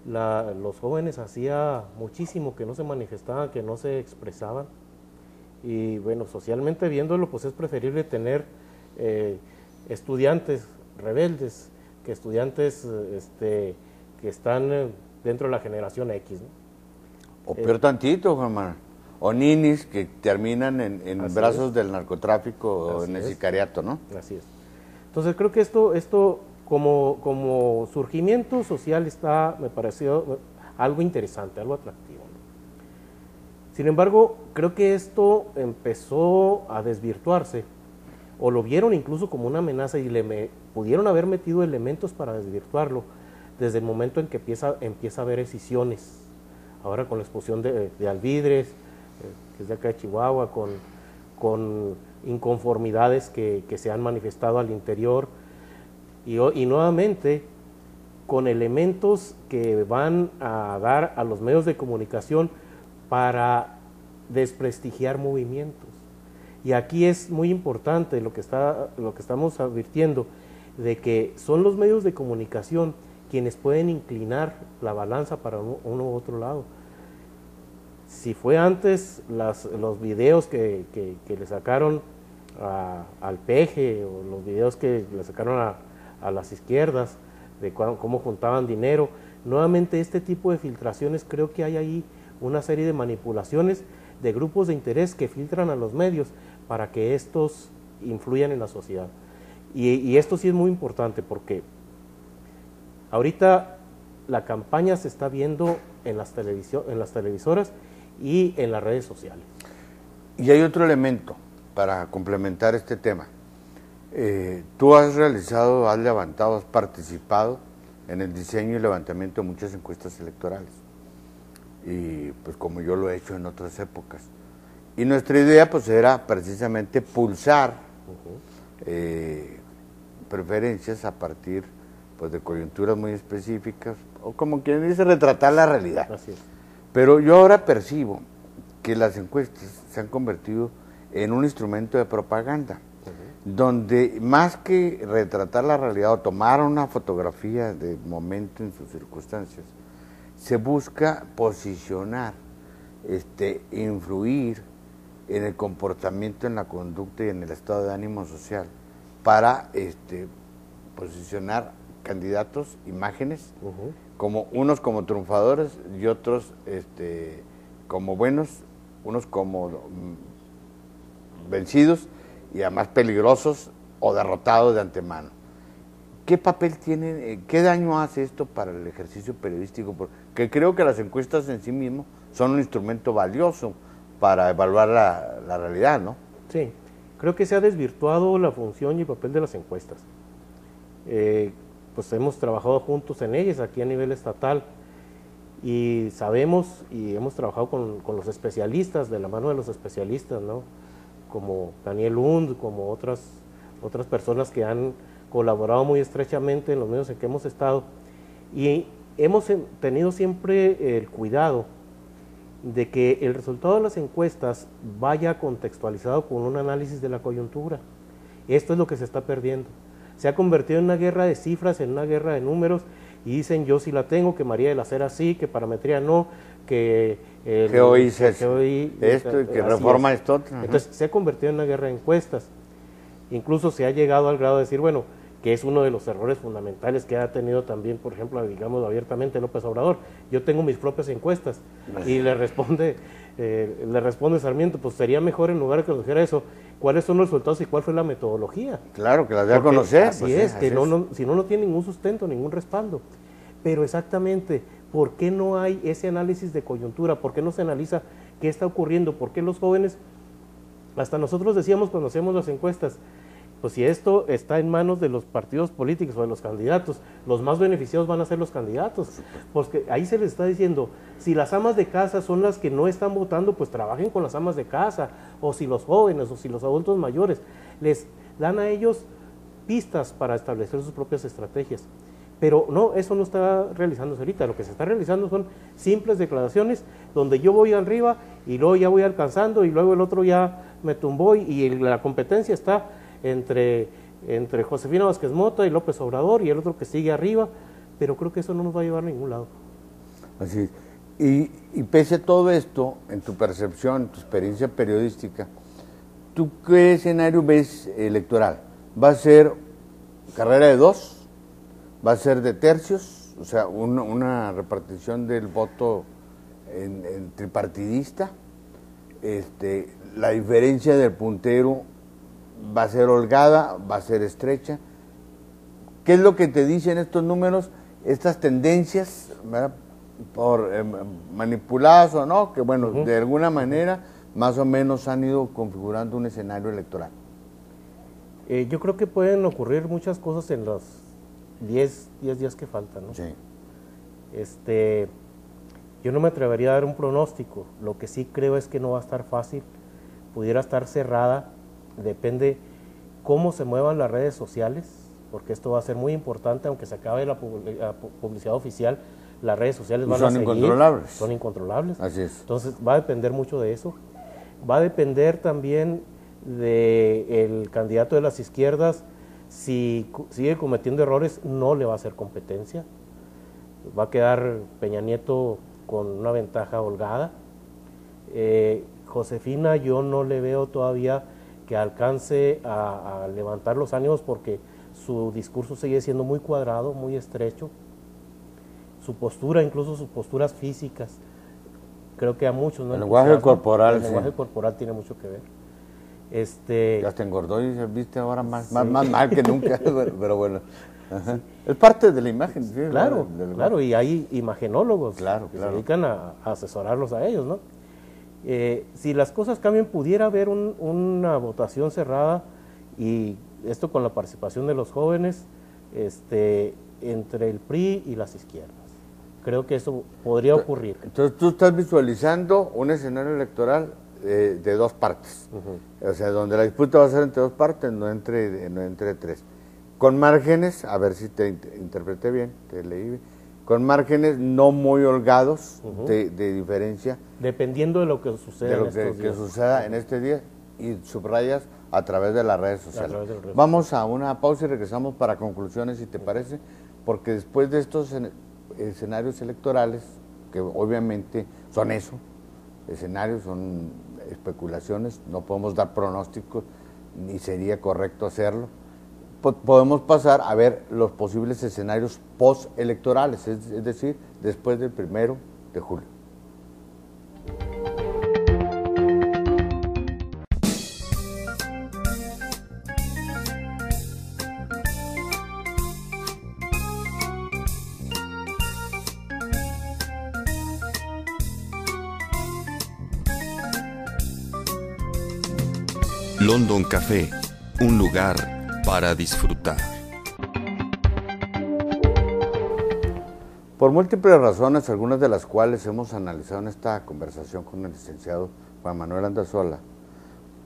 Los jóvenes hacía muchísimo que no se manifestaban, que no se expresaban, y bueno, socialmente viéndolo, pues es preferible tener estudiantes rebeldes que estudiantes que están dentro de la generación X, ¿no? O peor tantito, Juan Manuel, o ninis que terminan en brazos del narcotráfico o en el sicariato, ¿no? Así es. Entonces creo que esto como surgimiento social me pareció algo interesante, algo atractivo, ¿no? Sin embargo, creo que esto empezó a desvirtuarse, o lo vieron incluso como una amenaza y pudieron haber metido elementos para desvirtuarlo desde el momento en que empieza a haber escisiones. Ahora con la expulsión de Alvidres, que es de acá de Chihuahua, con inconformidades que se han manifestado al interior, y nuevamente con elementos que van a dar a los medios de comunicación para desprestigiar movimientos. Y aquí es muy importante lo que estamos advirtiendo, de que son los medios de comunicación quienes pueden inclinar la balanza para uno u otro lado. Si fue antes los videos que le sacaron al Peje, o los videos que le sacaron a las izquierdas, de cómo juntaban dinero, nuevamente este tipo de filtraciones, creo que hay ahí una serie de manipulaciones de grupos de interés que filtran a los medios para que estos influyan en la sociedad. Y esto sí es muy importante, porque ahorita la campaña se está viendo en las televisoras y en las redes sociales. Y hay otro elemento para complementar este tema. Tú has realizado, has levantado, has participado en el diseño y levantamiento de muchas encuestas electorales, y pues como yo lo he hecho en otras épocas, y nuestra idea pues era precisamente pulsar preferencias a partir pues de coyunturas muy específicas, o como quien dice, retratar la realidad. Así es. Pero yo ahora percibo que las encuestas se han convertido en un instrumento de propaganda, donde más que retratar la realidad o tomar una fotografía de momento en sus circunstancias, se busca posicionar, influir en el comportamiento, en la conducta y en el estado de ánimo social, para posicionar candidatos, imágenes, como unos como triunfadores y otros como buenos, unos como vencidos y además peligrosos o derrotados de antemano. ¿Qué papel tiene, qué daño hace esto para el ejercicio periodístico? Porque creo que las encuestas en sí mismo son un instrumento valioso para evaluar la realidad, ¿no? Sí, creo que se ha desvirtuado la función y el papel de las encuestas. Pues hemos trabajado juntos en ellas aquí a nivel estatal, y sabemos y hemos trabajado con los especialistas, de la mano de los especialistas, ¿no? Como Daniel Lund, como otras personas que han colaborado muy estrechamente en los medios en que hemos estado, y hemos tenido siempre el cuidado de que el resultado de las encuestas vaya contextualizado con un análisis de la coyuntura. Esto es lo que se está perdiendo. Se ha convertido en una guerra de cifras, en una guerra de números, y dicen yo sí la tengo, que María de la Cera sí, que parametría no, que hoy esto y que reforma esto. Entonces se ha convertido en una guerra de encuestas. Incluso se ha llegado al grado de decir, bueno, que es uno de los errores fundamentales que ha tenido también, por ejemplo, digamos abiertamente López Obrador. Yo tengo mis propias encuestas y le responde Sarmiento, pues sería mejor en lugar de que nos dijera eso, cuáles son los resultados y cuál fue la metodología. Claro, que las dé a conocer. Así pues, es, así que es. si no tiene ningún sustento, ningún respaldo. Pero exactamente, ¿por qué no hay ese análisis de coyuntura? ¿Por qué no se analiza qué está ocurriendo? ¿Por qué los jóvenes, hasta nosotros decíamos cuando hacíamos las encuestas, pues si esto está en manos de los partidos políticos o de los candidatos, los más beneficiados van a ser los candidatos, porque ahí se les está diciendo, si las amas de casa son las que no están votando, pues trabajen con las amas de casa, o si los jóvenes, o si los adultos mayores, les dan a ellos pistas para establecer sus propias estrategias. Pero no, eso no está realizándose ahorita, lo que se está realizando son simples declaraciones donde yo voy arriba y luego ya voy alcanzando y luego el otro ya me tumbó y la competencia está entre Josefina Vázquez Mota y López Obrador y el otro que sigue arriba, pero creo que eso no nos va a llevar a ningún lado. Así es. Y pese a todo esto, en tu percepción, en tu experiencia periodística, ¿tú qué escenario ves electoral? ¿Va a ser carrera de dos? ¿Va a ser de tercios? O sea, una repartición del voto en tripartidista. La diferencia del puntero va a ser holgada, va a ser estrecha. ¿Qué es lo que te dicen estos números, estas tendencias, ¿verdad? Por manipuladas o no, que bueno, de alguna manera más o menos han ido configurando un escenario electoral? Yo creo que pueden ocurrir muchas cosas en los 10 días que faltan, ¿no? Sí. Yo no me atrevería a dar un pronóstico, lo que sí creo es que no va a estar fácil, pudiera estar cerrada, depende cómo se muevan las redes sociales, porque esto va a ser muy importante, aunque se acabe la publicidad oficial, las redes sociales van a seguir. Son incontrolables. Así es. Entonces va a depender mucho de eso, va a depender también del candidato de las izquierdas. Si sigue cometiendo errores, no le va a hacer competencia. Va a quedar Peña Nieto con una ventaja holgada. Josefina, yo no le veo todavía que alcance a levantar los ánimos porque su discurso sigue siendo muy cuadrado, muy estrecho. Su postura, incluso sus posturas físicas, creo que a muchos no. El lenguaje corporal. El lenguaje corporal tiene mucho que ver. Ya te engordó y se viste ahora más mal que nunca, pero bueno. Ajá. Es parte de la imagen. ¿Sí? Claro, y hay imagenólogos que se dedican a asesorarlos a ellos, ¿no? Si las cosas cambian, pudiera haber una votación cerrada, y esto con la participación de los jóvenes, entre el PRI y las izquierdas. Creo que eso podría ocurrir. Entonces tú estás visualizando un escenario electoral de dos partes, o sea, donde la disputa va a ser entre dos partes, no entre tres, con márgenes, a ver si te interpreté bien, te leí bien, con márgenes no muy holgados de diferencia, dependiendo de lo que suceda suceda en este día, y subrayas a través de las redes sociales. Vamos a una pausa y regresamos para conclusiones, si te parece, porque después de estos escenarios electorales, que obviamente son eso, escenarios, son especulaciones, no podemos dar pronósticos, ni sería correcto hacerlo. Podemos pasar a ver los posibles escenarios postelectorales, es decir, después del 1 de julio. London Café, un lugar para disfrutar. Por múltiples razones, algunas de las cuales hemos analizado en esta conversación con el licenciado Juan Manuel Andazola,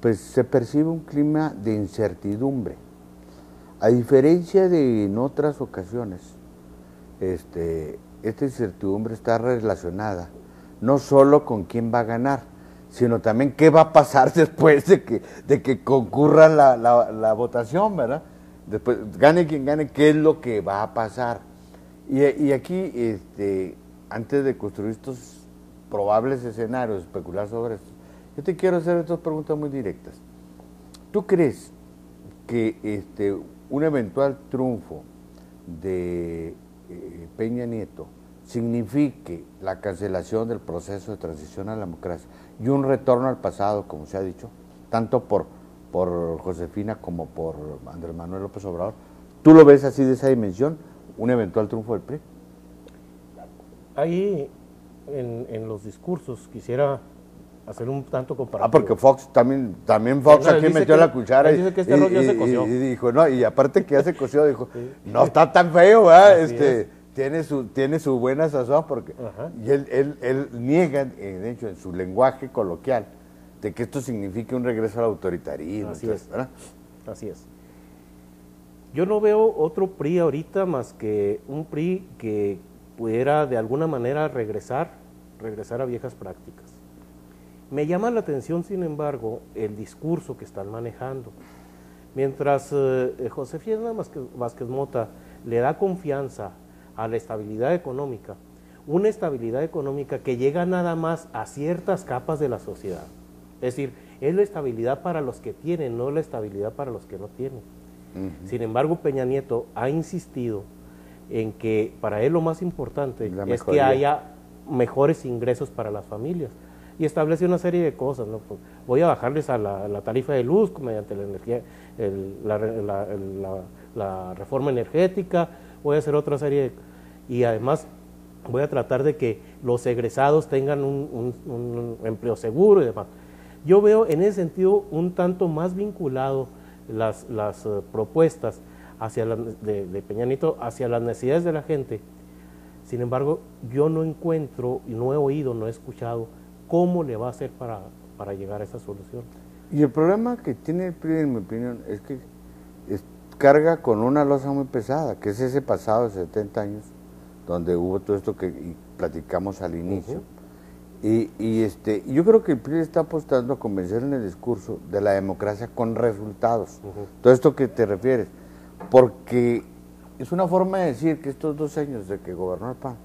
pues se percibe un clima de incertidumbre. A diferencia de en otras ocasiones, esta incertidumbre está relacionada no solo con quién va a ganar, sino también qué va a pasar después de que concurra la votación, ¿verdad? Después, gane quien gane, qué es lo que va a pasar. Y aquí, antes de construir estos probables escenarios, especular sobre esto, yo te quiero hacer estas preguntas muy directas. ¿Tú crees que un eventual triunfo de Peña Nieto signifique la cancelación del proceso de transición a la democracia y un retorno al pasado, como se ha dicho, tanto por Josefina como por Andrés Manuel López Obrador, ¿tú lo ves así de esa dimensión, un eventual triunfo del PRI? Ahí, en los discursos, quisiera hacer un tanto comparativo. Porque Fox también Fox aquí metió la cuchara dice que este arroz ya se coció. Y dijo, no, y aparte que ya se coció, dijo, no está tan feo, ¿verdad? Tiene su buena sazón, porque y él niega, de hecho, en su lenguaje coloquial, de que esto signifique un regreso al autoritarismo. Así es. Yo no veo otro PRI ahorita más que un PRI que pudiera de alguna manera regresar a viejas prácticas. Me llama la atención, sin embargo, el discurso que están manejando. Mientras Josefina Vázquez Mota le da confianza a la estabilidad económica, una estabilidad económica que llega nada más a ciertas capas de la sociedad. Es decir, es la estabilidad para los que tienen, no la estabilidad para los que no tienen. Sin embargo, Peña Nieto ha insistido en que para él lo más importante es que haya mejores ingresos para las familias. Y establece una serie de cosas, ¿no? Pues voy a bajarles a la tarifa de luz mediante la energía, la reforma energética, voy a hacer otra serie y además voy a tratar de que los egresados tengan un empleo seguro y demás. Yo veo en ese sentido un tanto más vinculado las propuestas de Peña Nieto hacia las necesidades de la gente. Sin embargo, yo no encuentro, no he oído, no he escuchado cómo le va a hacer para llegar a esa solución. Y el problema que tiene el PRI, en mi opinión, es que carga con una losa muy pesada, que es ese pasado de 70 años, donde hubo todo esto que platicamos al inicio. Y yo creo que el PRI está apostando a convencer en el discurso de la democracia con resultados. Todo esto que te refieres, porque es una forma de decir que estos 2 años de que gobernó el PAN,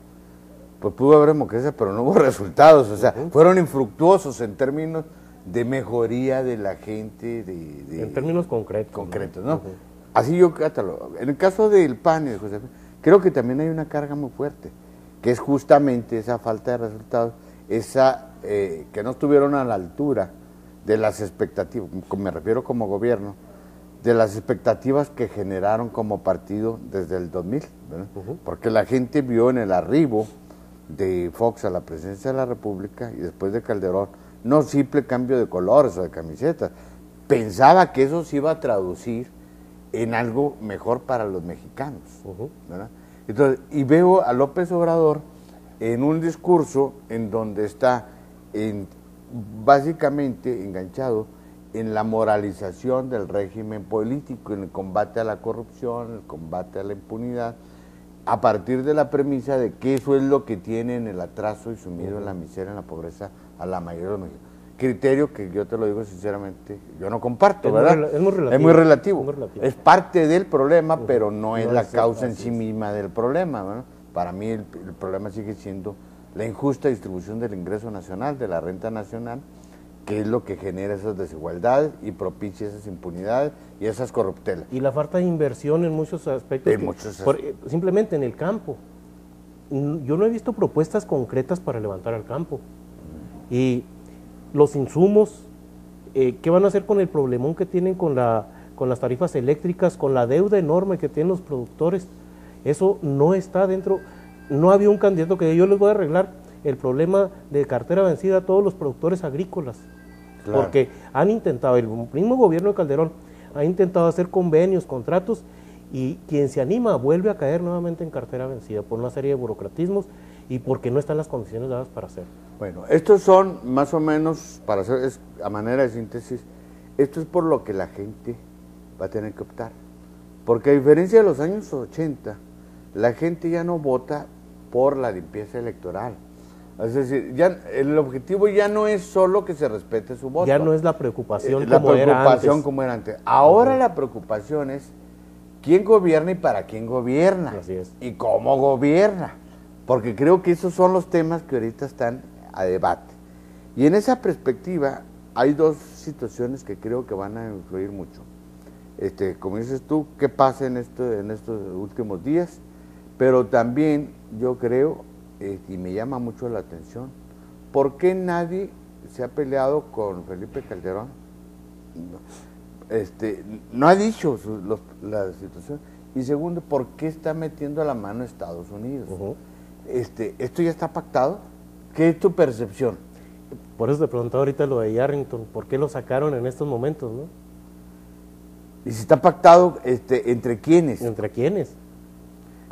pues pudo haber democracia, pero no hubo resultados, o sea, fueron infructuosos en términos de mejoría de la gente, en términos concretos, ¿no? Así yo catalogo. En el caso del PAN y de José, creo que también hay una carga muy fuerte, que es justamente esa falta de resultados, que no estuvieron a la altura de las expectativas, me refiero como gobierno, de las expectativas que generaron como partido desde el 2000, ¿verdad? Porque la gente vio en el arribo de Fox a la presidencia de la República y después de Calderón, no simple cambio de colores o de camisetas, pensaba que eso se iba a traducir en algo mejor para los mexicanos, ¿verdad? Entonces, y veo a López Obrador en un discurso en donde está básicamente enganchado en la moralización del régimen político, en el combate a la corrupción, el combate a la impunidad, a partir de la premisa de que eso es lo que tiene en el atraso y sumido en la miseria, en la pobreza, a la mayoría de los mexicanos. Criterio que yo te lo digo sinceramente, yo no comparto, ¿verdad? Es muy relativo. Es muy relativo. Es parte del problema, pero no es la causa en sí misma del problema, ¿verdad? Para mí el problema sigue siendo la injusta distribución del ingreso nacional, de la renta nacional, que es lo que genera esas desigualdades y propicia esas impunidades y esas corruptelas. Y la falta de inversión en muchos aspectos. Simplemente en el campo. Yo no he visto propuestas concretas para levantar al campo. Y los insumos, ¿qué van a hacer con el problemón que tienen con las tarifas eléctricas, con la deuda enorme que tienen los productores? Eso no está dentro. No había un candidato que yo les voy a arreglar el problema de cartera vencida a todos los productores agrícolas. Claro. Porque han intentado, el mismo gobierno de Calderón ha intentado hacer convenios, contratos, y quien se anima vuelve a caer nuevamente en cartera vencida por una serie de burocratismos y porque no están las condiciones dadas para hacer. Bueno, estos son más o menos, para hacer a manera de síntesis, esto es por lo que la gente va a tener que optar. Porque a diferencia de los años 80, la gente ya no vota por la limpieza electoral. Es decir, ya el objetivo ya no es solo que se respete su voto. Ya no es la preocupación como era antes. Ahora la preocupación es quién gobierna y para quién gobierna. Así es. Y cómo gobierna. Porque creo que esos son los temas que ahorita están a debate. Y en esa perspectiva hay 2 situaciones que creo que van a influir mucho. como dices tú, qué pasa en estos últimos días, pero también yo creo, y me llama mucho la atención, ¿por qué nadie se ha peleado con Felipe Calderón? No ha dicho la situación. Y segundo, ¿por qué está metiendo la mano Estados Unidos? ¿Esto ya está pactado? ¿Qué es tu percepción? Por eso te preguntaba ahorita lo de Yarrington, ¿por qué lo sacaron en estos momentos, no? ¿Y si está pactado, entre quiénes? ¿Entre quiénes?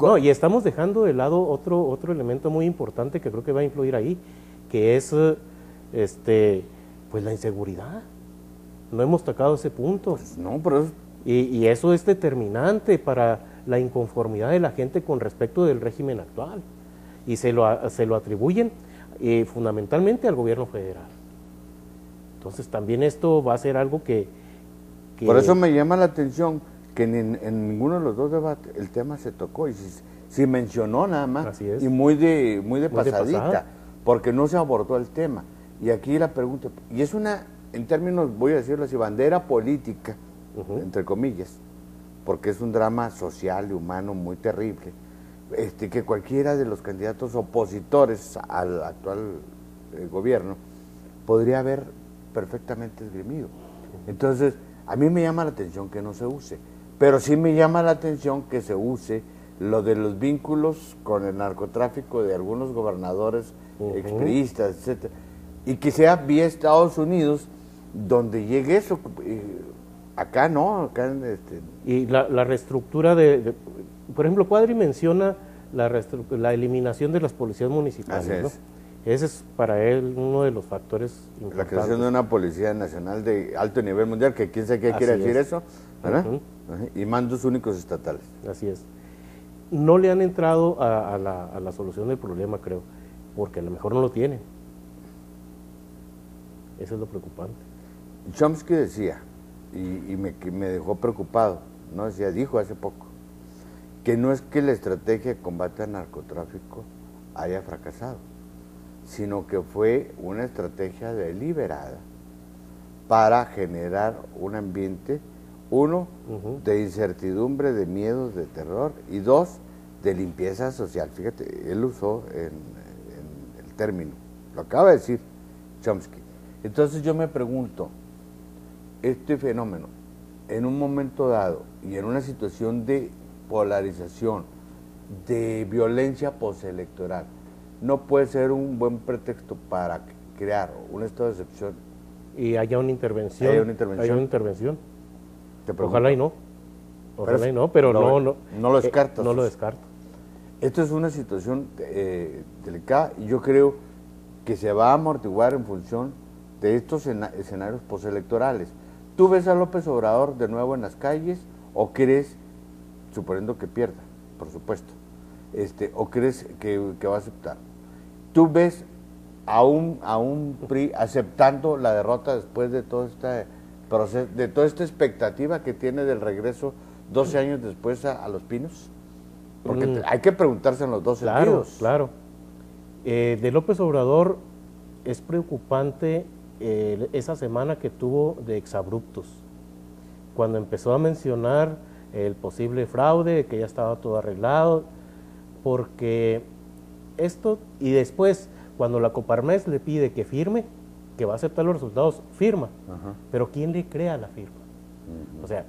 No, y estamos dejando de lado otro elemento muy importante que creo que va a influir ahí, que es pues la inseguridad. No hemos tocado ese punto. Pues no, pero y eso es determinante para la inconformidad de la gente con respecto del régimen actual. Y se lo atribuyen fundamentalmente al gobierno federal. Entonces también esto va a ser algo que por eso me llama la atención que en ninguno de los dos debates el tema se tocó, y si mencionó nada más. Así es. Y muy de pasadita, porque no se abordó el tema. Y aquí la pregunta, y es una, en términos, voy a decirlo así, bandera política, entre comillas, porque es un drama social y humano muy terrible, que cualquiera de los candidatos opositores al actual gobierno podría haber perfectamente esgrimido. Entonces, a mí me llama la atención que no se use, pero sí me llama la atención que se use lo de los vínculos con el narcotráfico de algunos gobernadores expriistas, etcétera, y que sea vía Estados Unidos donde llegue eso. Acá no, acá Y la reestructura por ejemplo, Cuadri menciona la eliminación de las policías municipales, ¿no? Ese es para él uno de los factores importantes. La creación de una policía nacional de alto nivel mundial, que quién sabe qué quiere decir eso, ¿verdad? Y mandos únicos estatales. Así es. No le han entrado a la solución del problema, creo, porque a lo mejor no lo tienen. Eso es lo preocupante. Chomsky decía, y me dejó preocupado, ¿no? Dijo hace poco, que no es que la estrategia de combate al narcotráfico haya fracasado, sino que fue una estrategia deliberada para generar un ambiente, uno, de incertidumbre, de miedos, de terror, y dos, de limpieza social. Fíjate, él usó en el término, lo acaba de decir Chomsky. Entonces yo me pregunto, este fenómeno, en un momento dado y en una situación de polarización, de violencia postelectoral, no puede ser un buen pretexto para crear un estado de excepción. Y haya una intervención. Haya una intervención. Ojalá y no. Ojalá y no, pero no lo descartas. No lo descarto. Esto es una situación delicada, y yo creo que se va a amortiguar en función de estos escenarios postelectorales. ¿Tú ves a López Obrador de nuevo en las calles, o crees, suponiendo que pierda, por supuesto, o crees que va a aceptar? ¿Tú ves a un PRI aceptando la derrota después de todo este proceso, de toda esta expectativa que tiene del regreso 12 años después a Los Pinos? Porque hay que preguntarse en los dos sentidos. Claro. De López Obrador es preocupante esa semana que tuvo de exabruptos, cuando empezó a mencionar el posible fraude, que ya estaba todo arreglado, porque esto, y después cuando la Coparmex le pide que firme, que va a aceptar los resultados, firma. Pero ¿quién le crea la firma? O sea,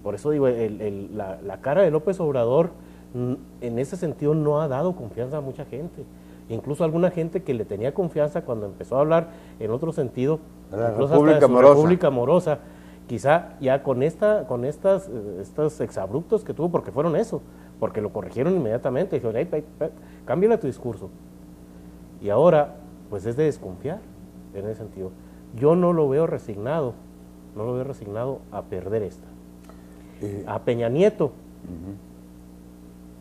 por eso digo, la cara de López Obrador en ese sentido no ha dado confianza a mucha gente. Incluso alguna gente que le tenía confianza cuando empezó a hablar en otro sentido, incluso hasta de su República Morosa, quizá ya con estos exabruptos que tuvo, porque fueron eso, porque lo corrigieron inmediatamente, dijeron, cámbiale tu discurso. Y ahora, pues es de desconfiar en ese sentido. Yo no lo veo resignado a perder esta. A Peña Nieto,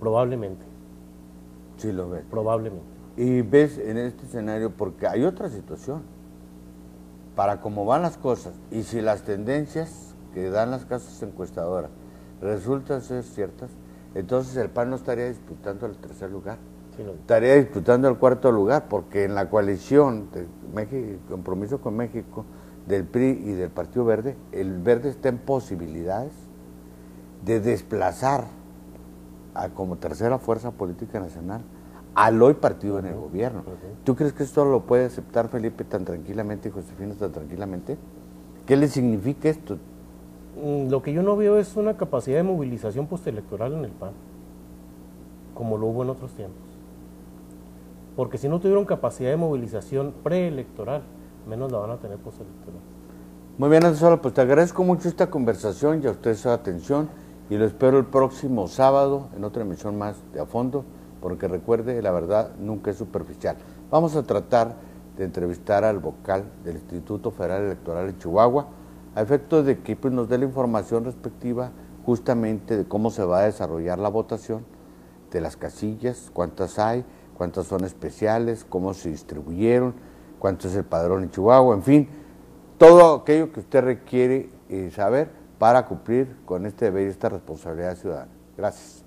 probablemente. Sí, lo ves. Probablemente. Y ves en este escenario, porque hay otra situación, para cómo van las cosas, y si las tendencias que dan las casas encuestadoras resultan ser ciertas, entonces el PAN no estaría disputando el tercer lugar, estaría disputando el cuarto lugar, porque en la coalición de México, Compromiso con México, del PRI y del Partido Verde, el Verde está en posibilidades de desplazar como tercera fuerza política nacional al hoy partido en el gobierno. ¿Tú crees que esto lo puede aceptar Felipe tan tranquilamente y Josefina tan tranquilamente? ¿Qué le significa esto? Lo que yo no veo es una capacidad de movilización postelectoral en el PAN, como lo hubo en otros tiempos. Porque si no tuvieron capacidad de movilización preelectoral, menos la van a tener postelectoral. Muy bien, Anzola, pues te agradezco mucho esta conversación y a usted su atención y lo espero el próximo sábado en otra emisión más de A Fondo, porque recuerde, la verdad nunca es superficial. Vamos a tratar de entrevistar al vocal del Instituto Federal Electoral de Chihuahua, a efecto de que pues, nos dé la información respectiva justamente de cómo se va a desarrollar la votación, de las casillas, cuántas hay, cuántas son especiales, cómo se distribuyeron, cuánto es el padrón en Chihuahua, en fin, todo aquello que usted requiere saber para cumplir con este deber y esta responsabilidad ciudadana. Gracias.